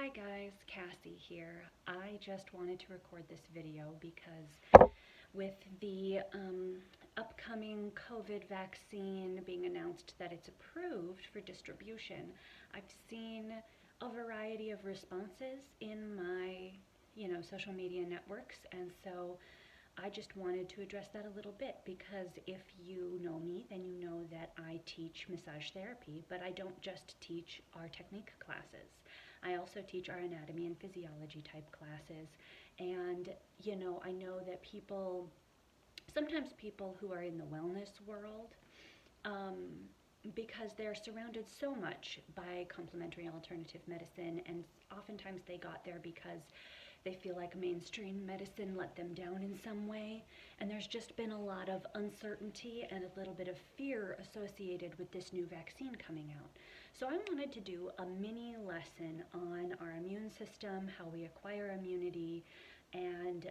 Hi guys, Cassie here. I just wanted to record this video because with the upcoming COVID vaccine being announced that it's approved for distribution, I've seen a variety of responses in my, social media networks, and so I just wanted to address that a little bit because if you know me, then you know that I teach massage therapy, but I don't just teach our technique classes. I also teach our anatomy and physiology type classes. And, I know that sometimes people who are in the wellness world, um, because they're surrounded so much by complementary alternative medicine, and oftentimes they got there because they feel like mainstream medicine let them down in some way, and there's just been a lot of uncertainty and a little bit of fear associated with this new vaccine coming out. So I wanted to do a mini lesson on our immune system, how we acquire immunity, and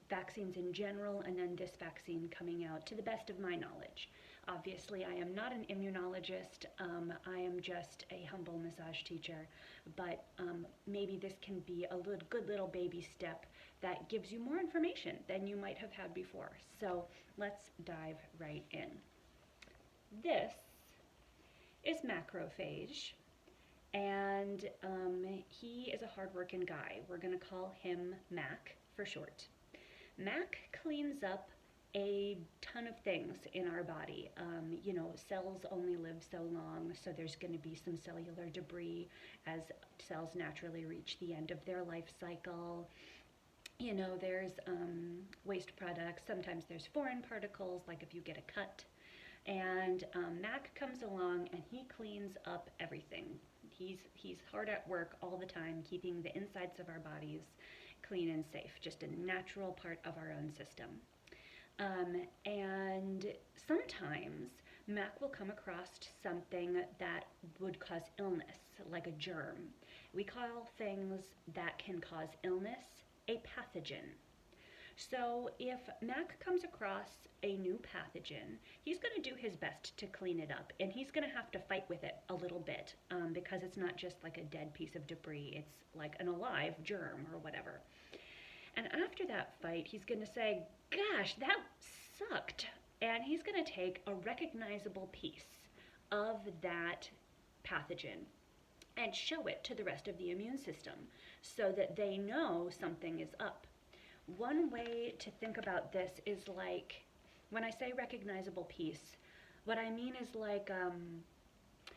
vaccines in general, and then this vaccine coming out to the best of my knowledge. Obviously, I am not an immunologist. I am just a humble massage teacher, but maybe this can be a good little baby step that gives you more information than you might have had before. So let's dive right in. This is Macrophage, and he is a hardworking guy. We're going to call him Mac for short. Mac cleans up a ton of things in our body. Cells only live so long, so there's going to be some cellular debris as cells naturally reach the end of their life cycle. There's waste products. Sometimes there's foreign particles, like if you get a cut. And Mac comes along and he cleans up everything. He's hard at work all the time, keeping the insides of our bodies clean and safe, just a natural part of our own system. And sometimes Mac will come across something that would cause illness, like a germ. We call things that can cause illness a pathogen. So if Mac comes across a new pathogen, he's going to do his best to clean it up, and he's going to have to fight with it a little bit because it's not just like a dead piece of debris, it's like an alive germ or whatever. And after that fight, he's going to say, gosh, that sucked. And he's going to take a recognizable piece of that pathogen and show it to the rest of the immune system so that they know something is up. One way to think about this is like, when I say recognizable piece, what I mean is like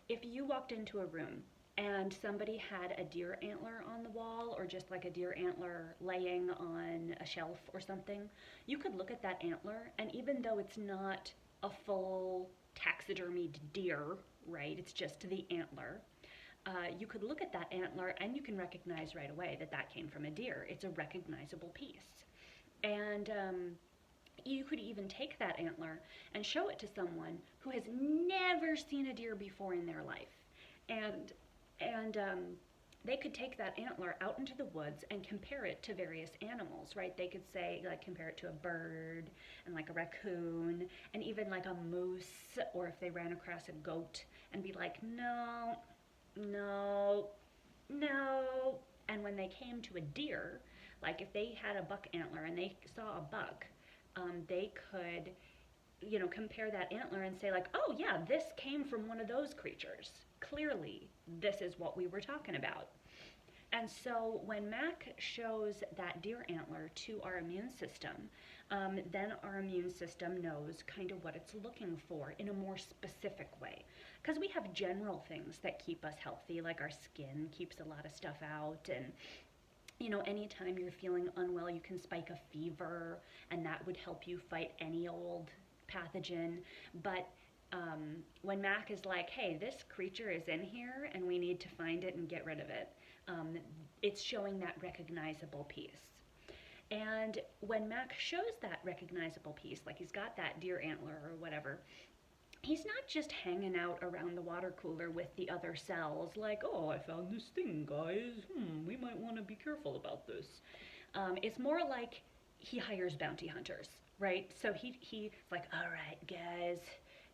if you walked into a room and somebody had a deer antler on the wall, or just like a deer antler laying on a shelf or something, you could look at that antler, and even though it's not a full taxidermied deer, right, it's just the antler, you could look at that antler and you can recognize right away that that came from a deer. It's a recognizable piece. And you could even take that antler and show it to someone who has never seen a deer before in their life. And they could take that antler out into the woods and compare it to various animals, right? They could say, like, compare it to a bird and like a raccoon and even like a moose, or if they ran across a goat, and be like, no, no, no. And when they came to a deer, like if they had a buck antler and they saw a buck, they could, compare that antler and say like, oh yeah, this came from one of those creatures. Clearly, this is what we were talking about. And so when Mac shows that deer antler to our immune system, then our immune system knows kind of what it's looking for in a more specific way. Because we have general things that keep us healthy, like our skin keeps a lot of stuff out, and anytime you're feeling unwell, you can spike a fever, and that would help you fight any old pathogen. But when Mac is like, hey, this creature is in here and we need to find it and get rid of it, it's showing that recognizable piece. And when Mac shows that recognizable piece, like he's got that deer antler or whatever, he's not just hanging out around the water cooler with the other cells like, oh, I found this thing, guys. We might want to be careful about this. It's more like he hires bounty hunters, right? So he's like, all right, guys,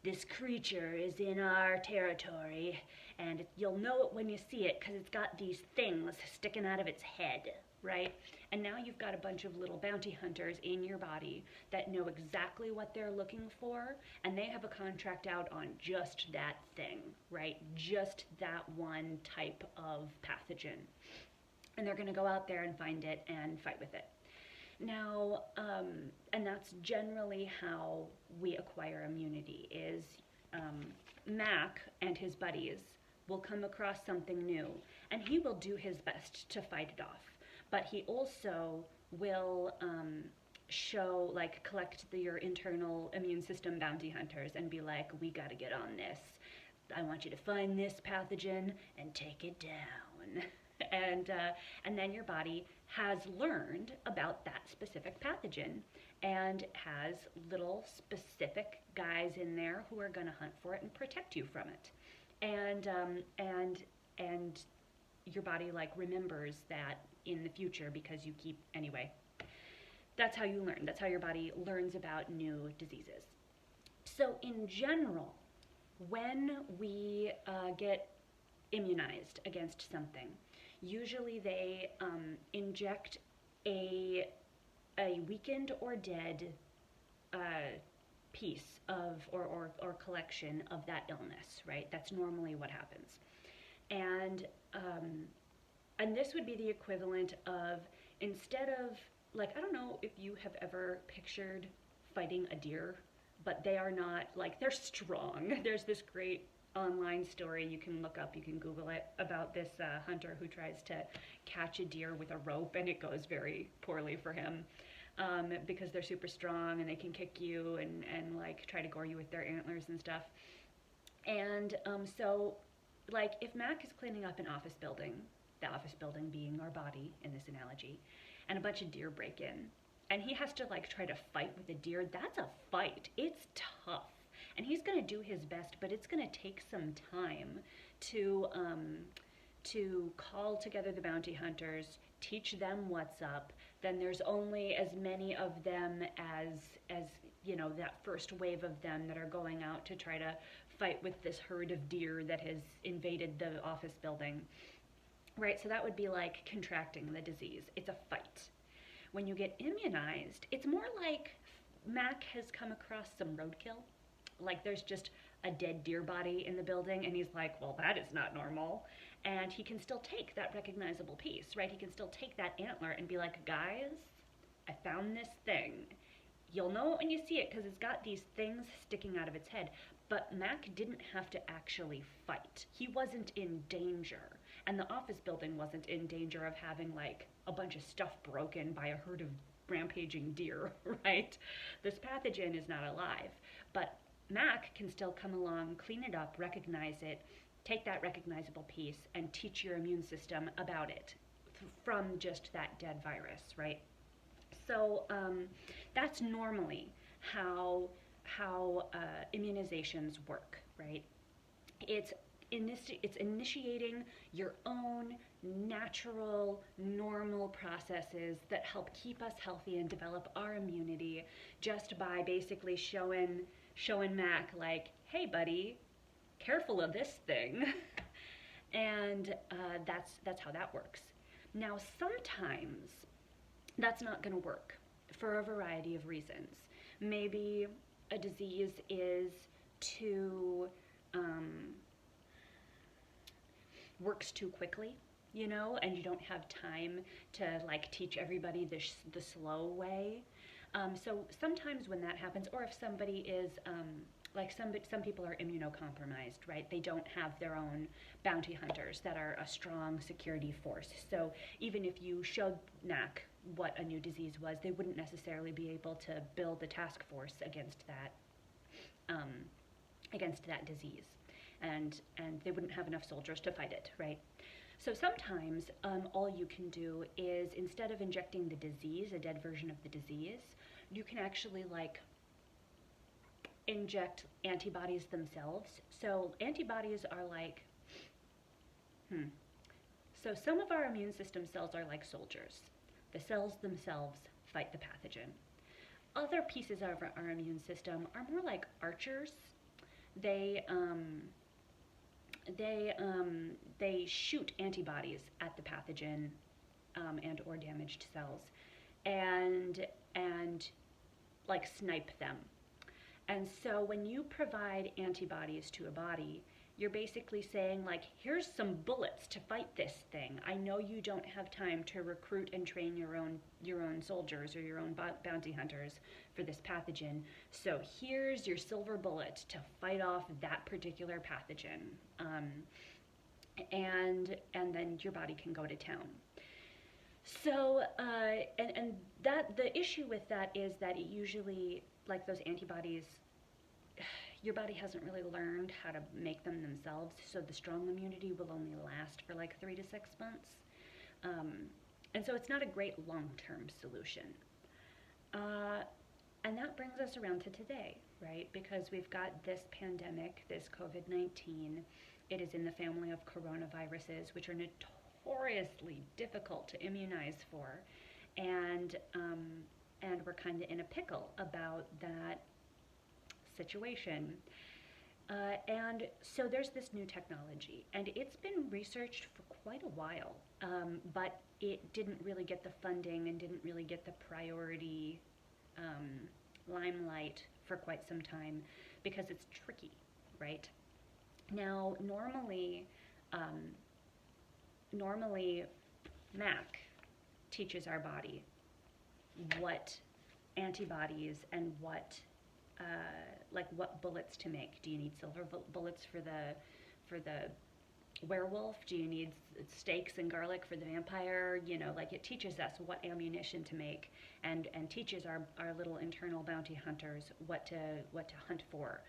this creature is in our territory, and you'll know it when you see it because it's got these things sticking out of its head, right? And now you've got a bunch of little bounty hunters in your body that know exactly what they're looking for, and they have a contract out on just that thing, right? Just that one type of pathogen. And they're going to go out there and find it and fight with it. Now, and that's generally how we acquire immunity is Mac and his buddies will come across something new, and he will do his best to fight it off. But he also will collect your internal immune system bounty hunters and be like, we got to get on this. I want you to find this pathogen and take it down. And then your body has learned about that specific pathogen and has little specific guys in there who are going to hunt for it and protect you from it. And your body remembers that in the future because you keep, anyway. That's how you learn. That's how your body learns about new diseases. So in general, when we get immunized against something, usually they inject a weakened or dead piece of or collection of that illness, right? That's normally what happens. And this would be the equivalent of, instead of, I don't know if you have ever pictured fighting a deer, but they are not, they're strong. There's this great online story you can look up, you can Google it, about this hunter who tries to catch a deer with a rope, and it goes very poorly for him because they're super strong and they can kick you and try to gore you with their antlers and stuff. And so if Mac is cleaning up an office building, the office building being our body in this analogy, and a bunch of deer break in, and he has to try to fight with a deer, that's a fight. It's tough. And he's going to do his best, but it's going to take some time to call together the bounty hunters, teach them what's up. Then there's only as many of them as that first wave of them that are going out to try to fight with this herd of deer that has invaded the office building. Right, so that would be like contracting the disease. It's a fight. When you get immunized, it's more like Mac has come across some roadkill. There's just a dead deer body in the building, and he's like, well, that is not normal. And he can still take that recognizable piece, right? He can still take that antler and be like, guys, I found this thing. You'll know it when you see it because it's got these things sticking out of its head. But Mac didn't have to actually fight. He wasn't in danger. And the office building wasn't in danger of having a bunch of stuff broken by a herd of rampaging deer, right? This pathogen is not alive. But Mac can still come along, clean it up, recognize it, take that recognizable piece, and teach your immune system about it from just that dead virus, right? So that's normally how immunizations work, right? It's initiating your own natural, normal processes that help keep us healthy and develop our immunity just by basically showing Mac hey buddy, careful of this thing. And that's how that works. Now sometimes that's not going to work for a variety of reasons. Maybe a disease is too works too quickly, and you don't have time to teach everybody the slow way. So sometimes when that happens, or if somebody is some people are immunocompromised, right? They don't have their own bounty hunters that are a strong security force. So even if you showed Mac what a new disease was, they wouldn't necessarily be able to build a task force against that disease, and they wouldn't have enough soldiers to fight it, right? So sometimes all you can do is, instead of injecting the disease, a dead version of the disease, you can actually inject antibodies themselves. So antibodies are so some of our immune system cells are like soldiers. The cells themselves fight the pathogen. Other pieces of our immune system are more like archers, they they shoot antibodies at the pathogen and or damaged cells, and like snipe them. And so when you provide antibodies to a body, you're basically saying, like, here's some bullets to fight this thing. I know you don't have time to recruit and train your own soldiers or your own bounty hunters for this pathogen. So here's your silver bullet to fight off that particular pathogen. And then your body can go to town. So and that the issue with that is that it usually, like those antibodies, your body hasn't really learned how to make them themselves, so the strong immunity will only last for like 3 to 6 months. And so it's not a great long-term solution. And that brings us around to today, right? Because we've got this pandemic, this COVID-19. It is in the family of coronaviruses, which are notoriously difficult to immunize for. And we're kind of in a pickle about that situation. And so there's this new technology, and it's been researched for quite a while, but it didn't really get the funding and didn't really get the priority limelight for quite some time because it's tricky, right? Now, normally MAC teaches our body what antibodies and what bullets to make. Do you need silver bullets for the werewolf? Do you need steaks and garlic for the vampire? You know, like, it teaches us what ammunition to make, and teaches our little internal bounty hunters what to hunt for.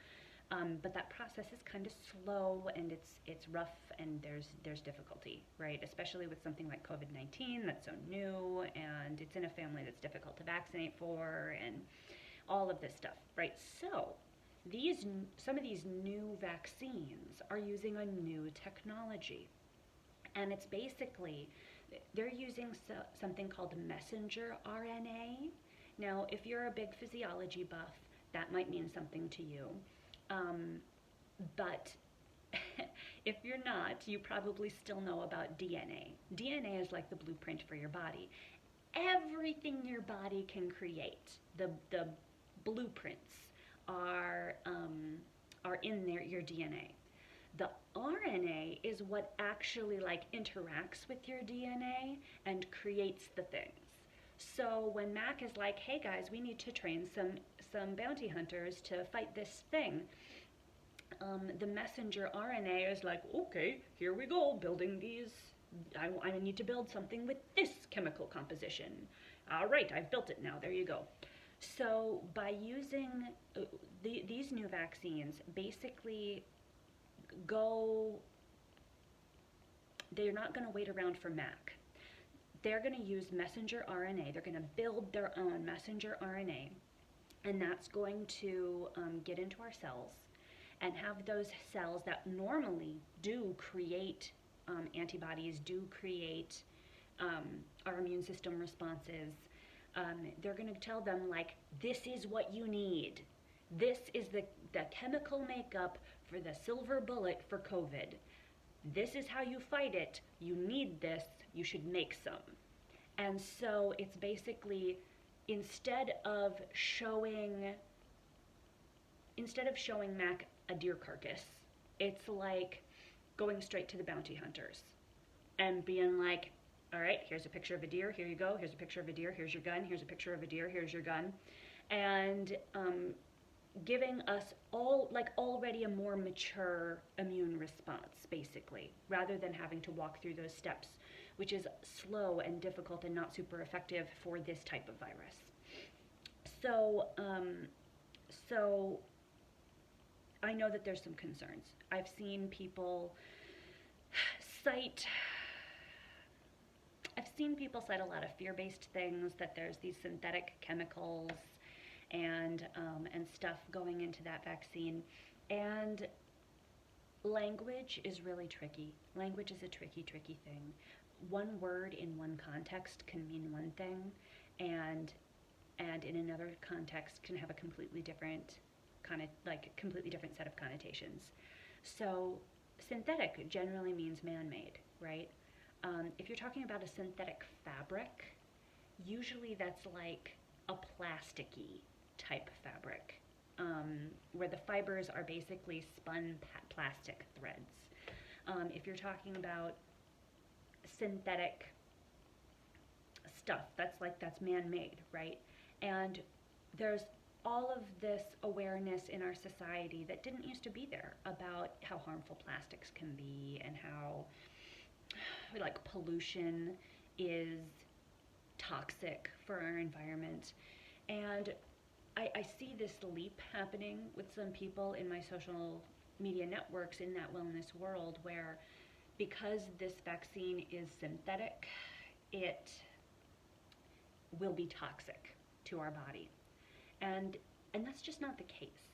But that process is kind of slow, and it's rough, and there's difficulty, right? Especially with something like COVID-19 that's so new, and it's in a family that's difficult to vaccinate for, and all of this stuff, right? So some of these new vaccines are using a new technology, and it's basically, they're using something called messenger RNA. Now, if you're a big physiology buff, that might mean something to you. But if you're not, you probably still know about DNA. DNA is like the blueprint for your body. Everything your body can create, the blueprints are in your DNA. The RNA is what actually, like, interacts with your DNA and creates the things. So when Mac is like, hey guys, we need to train some bounty hunters to fight this thing, the messenger RNA is like, okay, here we go, building these. I need to build something with this chemical composition. All right, I've built it now. There you go. So by using these new vaccines, basically they're not going to wait around for Mac. They're going to use messenger RNA. They're going to build their own messenger RNA, and that's going to get into our cells and have those cells that normally do create antibodies, do create our immune system responses. They're going to tell them, like, this is what you need. This is the chemical makeup for the silver bullet for COVID. This is how you fight it. You need this. You should make some. And so it's basically, instead of showing Mac a deer carcass, it's like going straight to the bounty hunters and being like, all right, here's a picture of a deer, here you go, here's a picture of a deer, here's your gun, here's a picture of a deer, here's your gun, and giving us already a more mature immune response, basically, rather than having to walk through those steps, which is slow and difficult and not super effective for this type of virus. So I know that there's some concerns. I've seen people cite a lot of fear-based things, that there's these synthetic chemicals and stuff going into that vaccine. And language is really tricky. Language is a tricky thing. One word in one context can mean one thing, and in another context can have a completely different like completely different set of connotations. So synthetic generally means man-made, right? If you're talking about a synthetic fabric, usually that's like a plasticky type fabric, where the fibers are basically spun plastic threads. If you're talking about synthetic stuff, that's man-made, right? And there's all of this awareness in our society that didn't used to be there about how harmful plastics can be and how like pollution is toxic for our environment. And I see this leap happening with some people in my social media networks in that wellness world where because this vaccine is synthetic, it will be toxic to our body. And that's just not the case.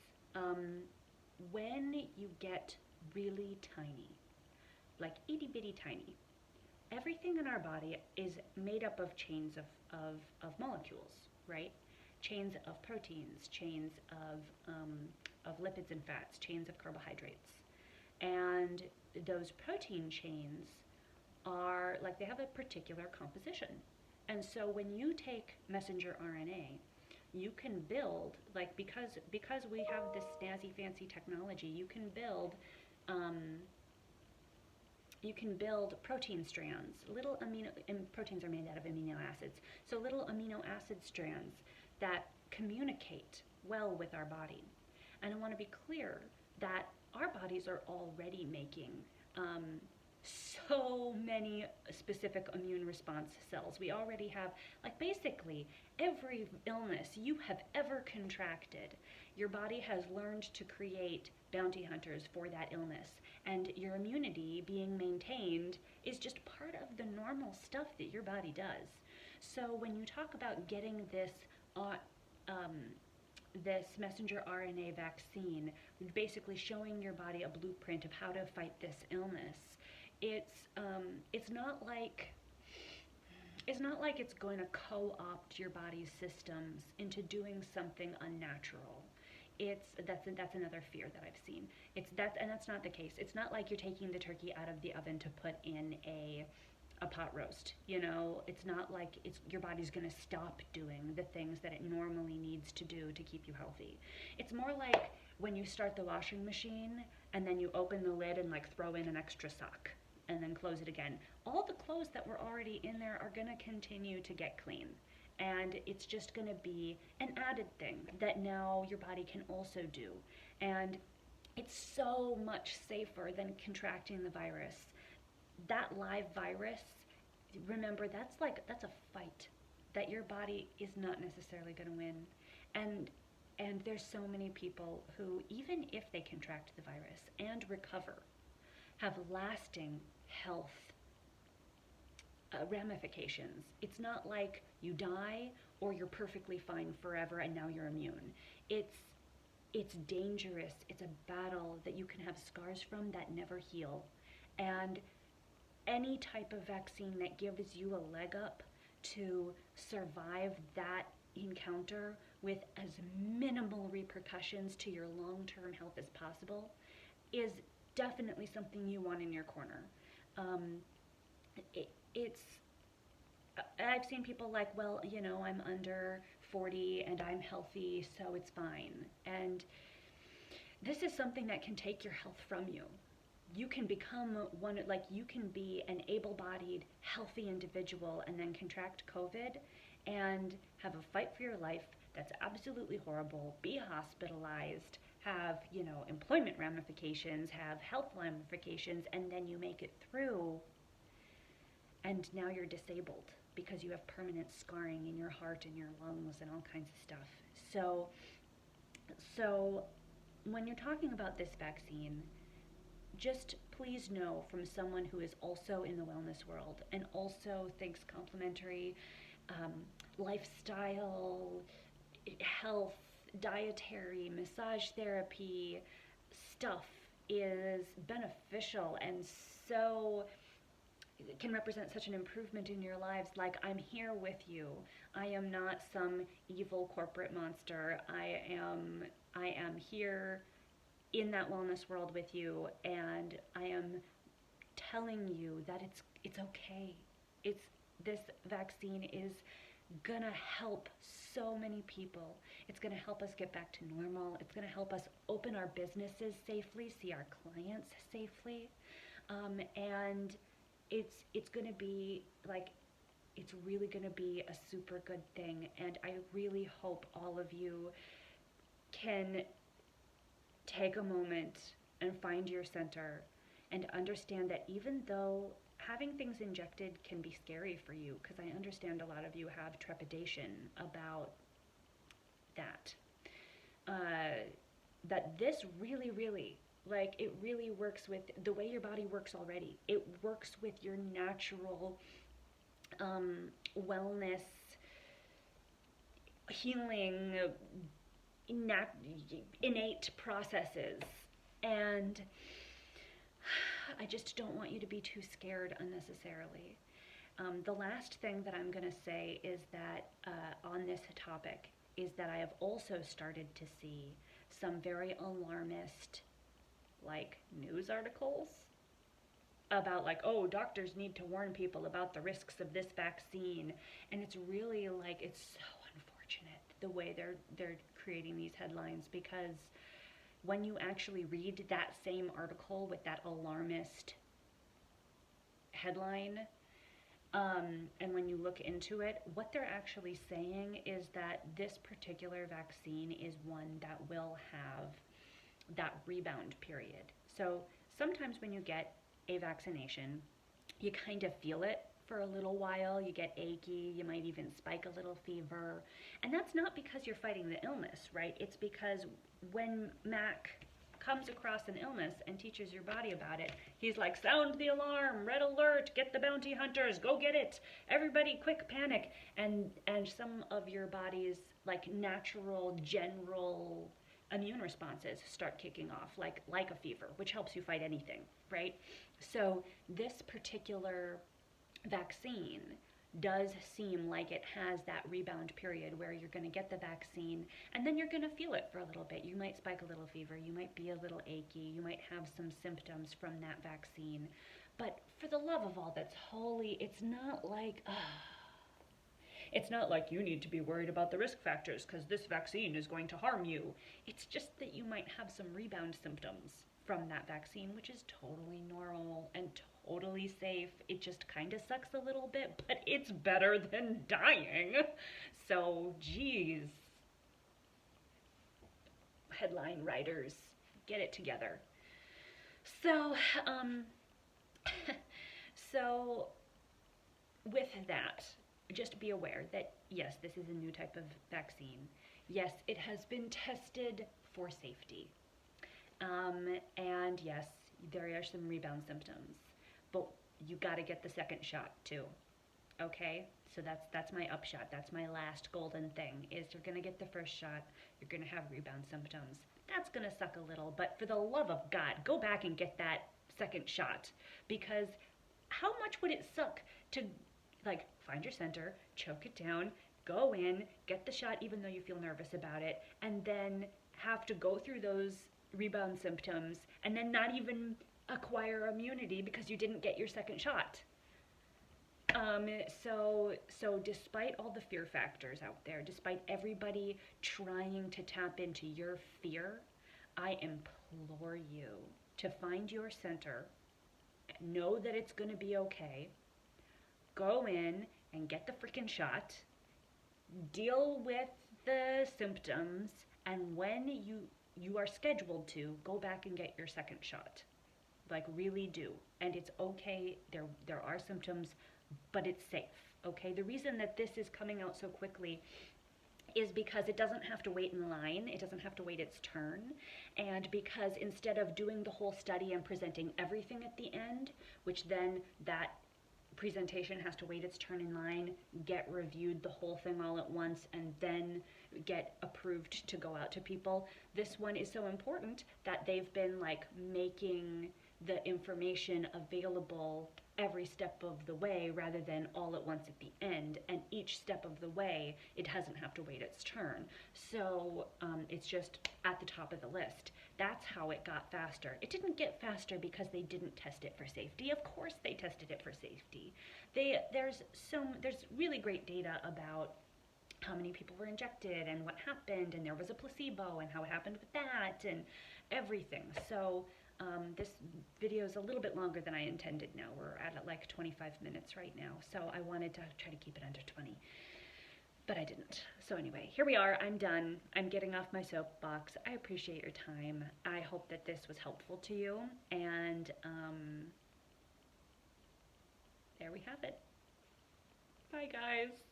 When you get really tiny, like itty bitty tiny, everything in our body is made up of chains of molecules, right? Chains of proteins, chains of lipids and fats, chains of carbohydrates. And those protein chains are like they have a particular composition. And so when you take messenger RNA, you can build like because we have this snazzy fancy technology, you can build protein strands, little and proteins are made out of amino acids, so little amino acid strands that communicate well with our body. And I want to be clear that our bodies are already making so many specific immune response cells. We already have, like basically every illness you have ever contracted, your body has learned to create bounty hunters for that illness. And your immunity being maintained is just part of the normal stuff that your body does. So when you talk about getting this this messenger RNA vaccine, basically showing your body a blueprint of how to fight this illness, it's not like it's going to co-opt your body's systems into doing something unnatural. That's another fear that I've seen. That's not the case. It's not like you're taking the turkey out of the oven to put in a pot roast. You know, it's not like your body's going to stop doing the things that it normally needs to do to keep you healthy. It's more like when you start the washing machine and then you open the lid and like throw in an extra sock and then close it again. All the clothes that were already in there are going to continue to get clean. And it's just going to be an added thing that now your body can also do. And it's so much safer than contracting the virus. That live virus, remember, that's a fight that your body is not necessarily going to win. And there's so many people who, even if they contract the virus and recover, have lasting health ramifications. It's not like you die or you're perfectly fine forever and now you're immune. It's dangerous. It's a battle that you can have scars from that never heal. And any type of vaccine that gives you a leg up to survive that encounter with as minimal repercussions to your long-term health as possible is definitely something you want in your corner. I've seen people like, well, you know, I'm under 40 and I'm healthy, so it's fine. And this is something that can take your health from you. You can become you can be an able-bodied, healthy individual and then contract COVID and have a fight for your life that's absolutely horrible, be hospitalized, have, you know, employment ramifications, have health ramifications, and then you make it through and now you're disabled because you have permanent scarring in your heart and your lungs and all kinds of stuff. So when you're talking about this vaccine, just please know from someone who is also in the wellness world and also thinks complementary lifestyle, health, dietary, massage therapy stuff is beneficial and so can represent such an improvement in your lives. Like, I'm here with you. I am not some evil corporate monster. I am here in that wellness world with you, and I am telling you that it's okay. It's This vaccine is gonna help so many people. It's gonna help us get back to normal. It's gonna help us open our businesses safely, see our clients safely, and it's gonna be like, it's really gonna be a super good thing. And I really hope all of you can take a moment and find your center and understand that even though having things injected can be scary for you, because I understand a lot of you have trepidation about that, that this really, really, like, it really works with the way your body works already. It works with your natural wellness, healing, innate processes. And I just don't want you to be too scared unnecessarily. The last thing that I'm going to say is that on this topic is that I have also started to see some very alarmist, like, news articles about, like, oh, doctors need to warn people about the risks of this vaccine. And it's really, like, it's so unfortunate the way they're creating these headlines, because when you actually read that same article with that alarmist headline, and when you look into it, what they're actually saying is that this particular vaccine is one that will have that rebound period. So sometimes when you get a vaccination, you kind of feel it for a little while. You get achy, you might even spike a little fever. And that's not because you're fighting the illness, right? It's because when Mac comes across an illness and teaches your body about it, he's like, sound the alarm, red alert, get the bounty hunters, go get it, everybody quick panic. And some of your body's, like, natural general immune responses start kicking off, like a fever, which helps you fight anything, right? So this particular vaccine does seem like it has that rebound period where you're going to get the vaccine and then you're going to feel it for a little bit. You might spike a little fever, you might be a little achy, you might have some symptoms from that vaccine. But for the love of all that's holy, it's not like, it's not like you need to be worried about the risk factors because this vaccine is going to harm you. It's just that you might have some rebound symptoms from that vaccine, which is totally normal and totally safe. It just kind of sucks a little bit, but it's better than dying. So, geez. Headline writers, get it together. So, so with that, just be aware that yes, this is a new type of vaccine. Yes, it has been tested for safety. And yes, there are some rebound symptoms, but you got to get the second shot too. Okay? So that's my upshot. That's my last golden thing, is you're going to get the first shot, you're going to have rebound symptoms. That's going to suck a little, but for the love of God, go back and get that second shot, because how much would it suck to, like, find your center, choke it down, go in, get the shot even though you feel nervous about it, and then have to go through those rebound symptoms and then not even acquire immunity because you didn't get your second shot. So despite all the fear factors out there, despite everybody trying to tap into your fear, I implore you to find your center, know that it's going to be okay, go in and get the freaking shot, deal with the symptoms, and when you are scheduled to, go back and get your second shot. Like, really do. And it's okay, there are symptoms, but it's safe, okay? The reason that this is coming out so quickly is because it doesn't have to wait in line, it doesn't have to wait its turn, and because instead of doing the whole study and presenting everything at the end, which then that presentation has to wait its turn in line, get reviewed, the whole thing all at once, and then get approved to go out to people. This one is so important that they've been, like, making the information available every step of the way rather than all at once at the end, and each step of the way it doesn't have to wait its turn. So it's just at the top of the list. That's how it got faster. It didn't get faster because they didn't test it for safety. Of course they tested it for safety. There's really great data about how many people were injected and what happened, and there was a placebo and how it happened with that and everything. So this video is a little bit longer than I intended now. We're at like 25 minutes right now, so I wanted to try to keep it under 20, but I didn't. So anyway, here we are. I'm done. I'm getting off my soapbox. I appreciate your time. I hope that this was helpful to you, and there we have it. Bye, guys.